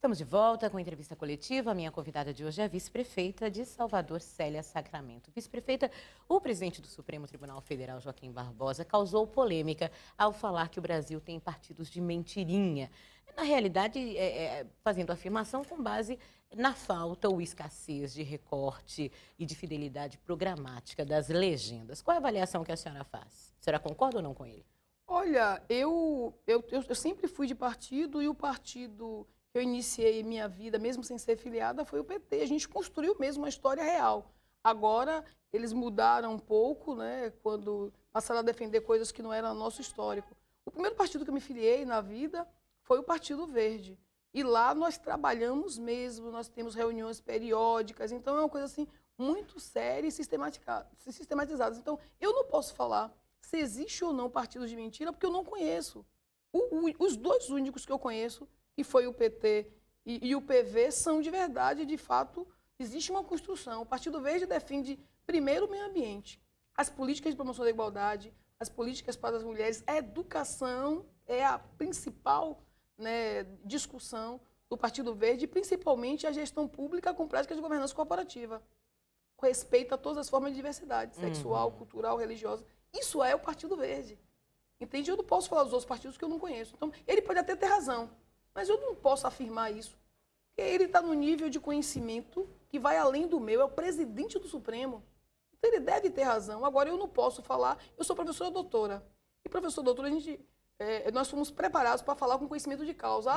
Estamos de volta com a entrevista coletiva. A minha convidada de hoje é a vice-prefeita de Salvador, Célia Sacramento. Vice-prefeita, o presidente do Supremo Tribunal Federal, Joaquim Barbosa, causou polêmica ao falar que o Brasil tem partidos de mentirinha. Na realidade, fazendo afirmação com base na falta ou escassez de recorte e de fidelidade programática das legendas. Qual é a avaliação que a senhora faz? A senhora concorda ou não com ele? Olha, eu sempre fui de partido e o partido que eu iniciei minha vida, mesmo sem ser filiada, foi o PT. A gente construiu mesmo uma história real. Agora, eles mudaram um pouco, né, quando passaram a defender coisas que não eram nosso histórico. O primeiro partido que eu me filiei na vida foi o Partido Verde. E lá nós trabalhamos mesmo, nós temos reuniões periódicas, então é uma coisa assim muito séria e sistematizada. Então, eu não posso falar se existe ou não partidos de mentira, porque eu não conheço. Os dois únicos que eu conheço, que foi o PT e o PV, são de verdade, de fato, existe uma construção. O Partido Verde defende, primeiro, o meio ambiente, as políticas de promoção da igualdade, as políticas para as mulheres, a educação é a principal, né, discussão do Partido Verde, principalmente a gestão pública com práticas de governança corporativa. Respeita todas as formas de diversidade, sexual, cultural, religiosa. Isso é o Partido Verde. Entende? Eu não posso falar dos outros partidos que eu não conheço. Então, ele pode até ter razão, mas eu não posso afirmar isso. Porque ele está no nível de conhecimento que vai além do meu, é o presidente do Supremo. Então, ele deve ter razão. Agora, eu não posso falar, eu sou professora doutora. E professor doutora, nós fomos preparados para falar com conhecimento de causa.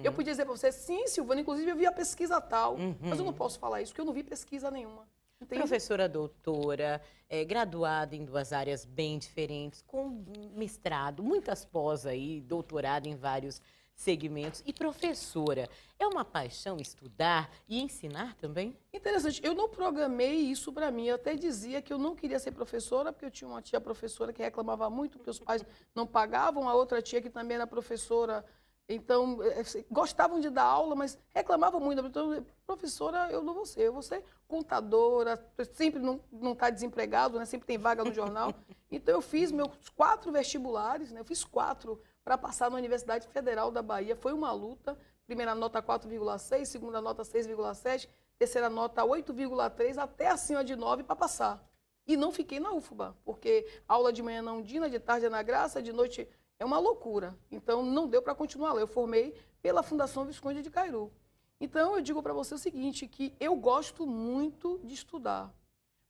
Eu podia dizer para você, sim, Silvana, inclusive eu vi a pesquisa tal, mas eu não posso falar isso, porque eu não vi pesquisa nenhuma. Entende? Professora doutora, graduada em duas áreas bem diferentes, com mestrado, muitas pós aí, doutorado em vários segmentos. E professora, é uma paixão estudar e ensinar também? Interessante, eu não programei isso para mim, eu até dizia que eu não queria ser professora, porque eu tinha uma tia professora que reclamava muito, porque os pais não pagavam, a outra tia que também era professora, então, gostavam de dar aula, mas reclamavam muito. Então, professora, eu não vou ser. Eu vou ser contadora, sempre não está desempregado, né? Sempre tem vaga no jornal. Então, eu fiz meus 4 vestibulares, né? Eu fiz 4 para passar na Universidade Federal da Bahia. Foi uma luta. Primeira nota 4,6, segunda nota 6,7, terceira nota 8,3, até acima de 9 para passar. E não fiquei na UFBA, porque aula de manhã na Undina, de tarde na Graça, de noite... É uma loucura. Então, não deu para continuar lá. Eu formei pela Fundação Visconde de Cairu. Então, eu digo para você o seguinte, que eu gosto muito de estudar,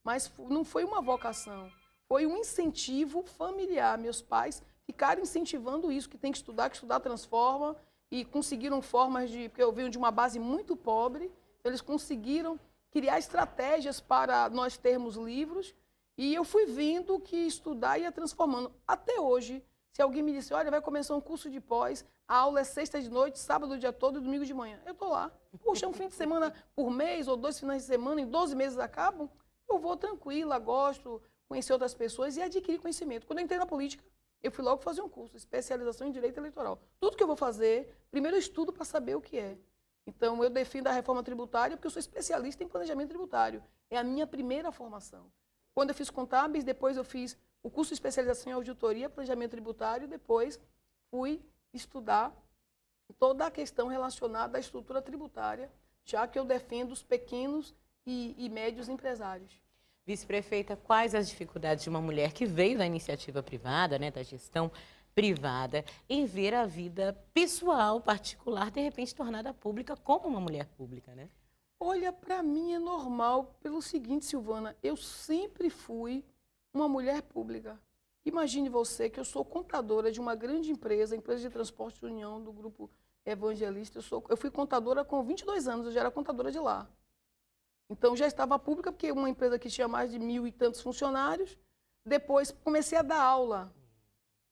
mas não foi uma vocação, foi um incentivo familiar. Meus pais ficaram incentivando isso, que estudar transforma, e conseguiram formas de... Porque eu venho de uma base muito pobre, eles conseguiram criar estratégias para nós termos livros, e eu fui vendo que estudar ia transformando. Até hoje... Se alguém me disse, olha, vai começar um curso de pós, a aula é sexta de noite, sábado o dia todo e domingo de manhã. Eu estou lá. Puxa, um fim de semana por mês ou 2 finais de semana, em 12 meses acabam, eu vou tranquila, gosto, conhecer outras pessoas e adquirir conhecimento. Quando eu entrei na política, eu fui logo fazer um curso, especialização em Direito Eleitoral. Tudo que eu vou fazer, primeiro eu estudo para saber o que é. Então, eu defendo a reforma tributária porque eu sou especialista em planejamento tributário. É a minha primeira formação. Quando eu fiz contábeis, depois eu fiz o curso de especialização em auditoria, planejamento tributário, depois fui estudar toda a questão relacionada à estrutura tributária, já que eu defendo os pequenos e médios empresários. Vice-prefeita, quais as dificuldades de uma mulher que veio da iniciativa privada, né, da gestão privada, em ver a vida pessoal, particular, de repente tornada pública como uma mulher pública, né? Olha, para mim é normal pelo seguinte, Silvana, eu sempre fui uma mulher pública. Imagine você que eu sou contadora de uma grande empresa, empresa de transporte de União, do Grupo Evangelista. Eu fui contadora com 22 anos, eu já era contadora de lá. Então, já estava pública, porque uma empresa que tinha mais de 1.000 e tantos funcionários. Depois, comecei a dar aula.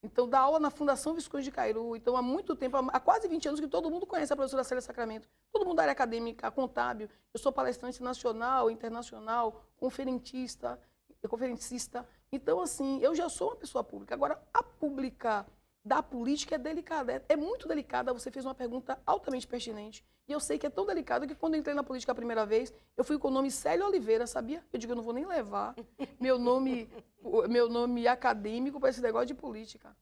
Então, dar aula na Fundação Visconde de Cairu. Então, há muito tempo, há quase 20 anos que todo mundo conhece a professora Célia Sacramento. Todo mundo da área acadêmica, contábil. Eu sou palestrante nacional, internacional, conferencista. Então, assim, eu já sou uma pessoa pública. Agora, a pública da política é delicada. É muito delicada. Você fez uma pergunta altamente pertinente. E eu sei que é tão delicada que quando eu entrei na política a primeira vez, eu fui com o nome Célia Oliveira, sabia? Eu digo, eu não vou nem levar meu nome acadêmico para esse negócio de política.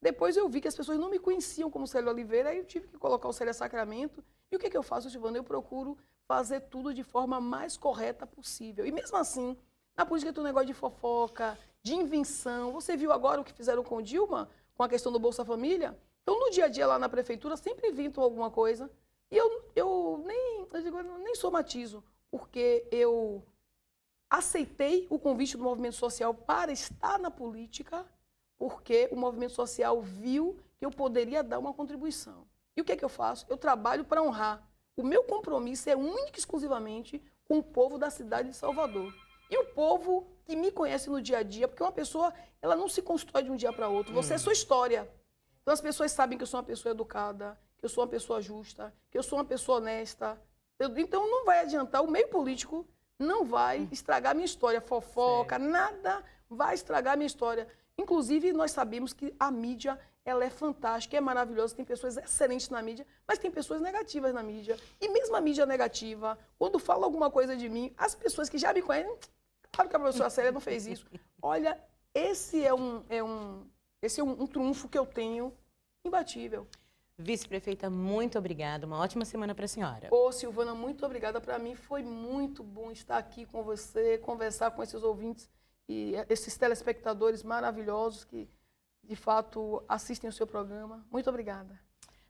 Depois eu vi que as pessoas não me conheciam como Célia Oliveira, aí eu tive que colocar o Célia Sacramento. E o que eu faço, Silvana? Eu procuro fazer tudo de forma mais correta possível. E mesmo assim, na política tem um negócio de fofoca, de invenção. Você viu agora o que fizeram com Dilma, com a questão do Bolsa Família? Então, no dia a dia lá na prefeitura, sempre inventam alguma coisa. E eu nem somatizo, porque eu aceitei o convite do movimento social para estar na política, porque o movimento social viu que eu poderia dar uma contribuição. E o que é que eu faço? Eu trabalho para honrar. O meu compromisso é único e exclusivamente com o povo da cidade de Salvador. E o povo que me conhece no dia a dia, porque uma pessoa, ela não se constrói de um dia para outro, você é sua história. Então as pessoas sabem que eu sou uma pessoa educada, que eu sou uma pessoa justa, que eu sou uma pessoa honesta. Então não vai adiantar, o meio político não vai estragar minha história, fofoca, nada vai estragar minha história. Inclusive, nós sabemos que a mídia, ela é fantástica, é maravilhosa, tem pessoas excelentes na mídia, mas tem pessoas negativas na mídia. E mesmo a mídia negativa, quando fala alguma coisa de mim, as pessoas que já me conhecem, claro que a professora Célia não fez isso. Olha, esse é um trunfo que eu tenho imbatível. Vice-prefeita, muito obrigada. Uma ótima semana para a senhora. Ô, Silvana, muito obrigada. Para mim foi muito bom estar aqui com você, conversar com esses ouvintes e esses telespectadores maravilhosos que, de fato, assistem o seu programa. Muito obrigada.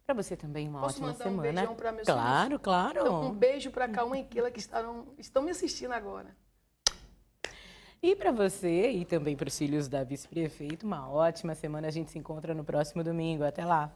Para você também, uma ótima semana. Posso mandar um beijão para meus Claro, filhos? claro. Então, um beijo para Cauã e Keila que estão me assistindo agora. E para você e também para os filhos da vice-prefeita, uma ótima semana. A gente se encontra no próximo domingo. Até lá.